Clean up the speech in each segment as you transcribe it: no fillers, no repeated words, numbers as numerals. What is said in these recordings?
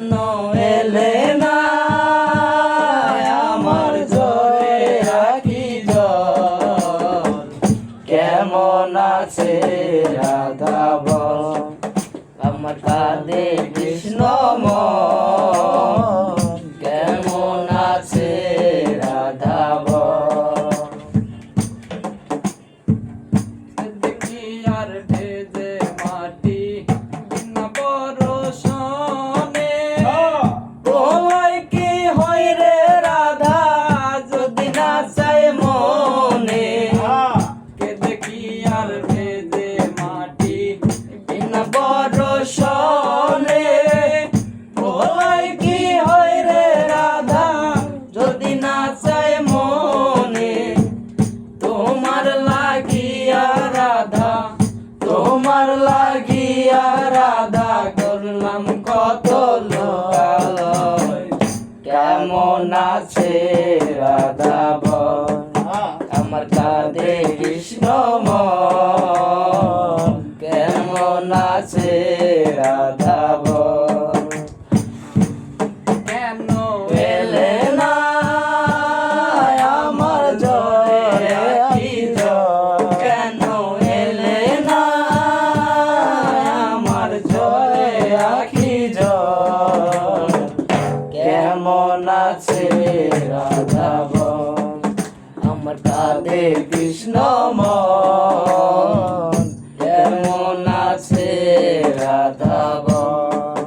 এলে না আমার ঝরে আঁখি জল, কেমন আছে রাধা বল। আমার কাঁদে কৃষ্ণ মন, কেমন আছে রাধা বল। দেখি আর ভেজে মাটি বিনা বরষণে, তোমায় কি হয় রে রাধা যদি না চাই মনে। কে দেখি আর ভেজে মাটি বিনা বরষণে, তোমায় কি হয় রে রাধা যদি না চাই মনে। তোমার লাগিয়া রাধা, তোমার লাগিয়া রাধা করলাম কত লোকালয়, কেমন আছে রাধা বল। আমার কাঁধে কৃষ্ণ মন, কেমন আছে রাধা বল। কেন এলে না আমার ঝরে আঁখি জল, কেন এলে না আমার ঝরে আঁখি জল, কেমন আছে রাধা বল। আমার কাঁধে কৃষ্ণ মন, কেমন আছে রাধা বল।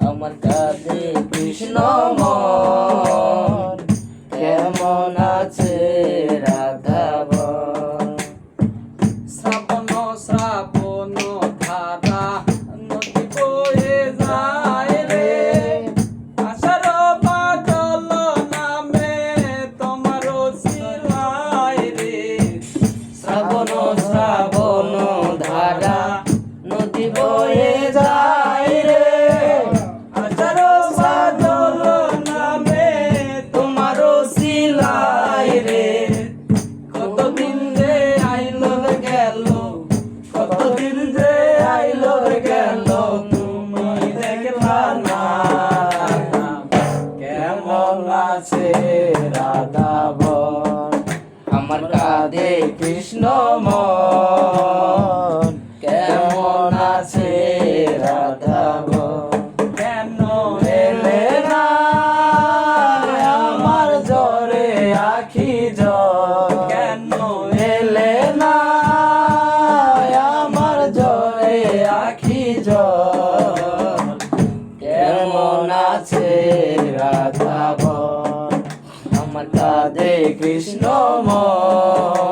আমার কাঁধে কৃষ্ণ মন, কেমন আছে রাধা বল। শ্রাবণ শ্রাবণ ধারা নদী বয়ে যায় রে, আষাঢ় বাদল নামে তোমার শিলায় রে। শ্রাবণ শ্রাবণ ধারা নদী বয়ে যায় রে, আষাঢ় বাদল নামে তোমার শিলায় রে। কতদিন যে আইলো গেল, কতদিন যে আইলো গেল, তুমি দেখলা না কেমন আছে রাধা বল। আমার কাঁধে কৃষ্ণ মন, কেমন আছে রাধা বল। কেন এলে না আমার ঝরে আঁখি জল, কেন এলে না আমার ঝরে আঁখি জল, কেমন আছে রাধা বল। আমার কাঁধে কৃষ্ণ মন।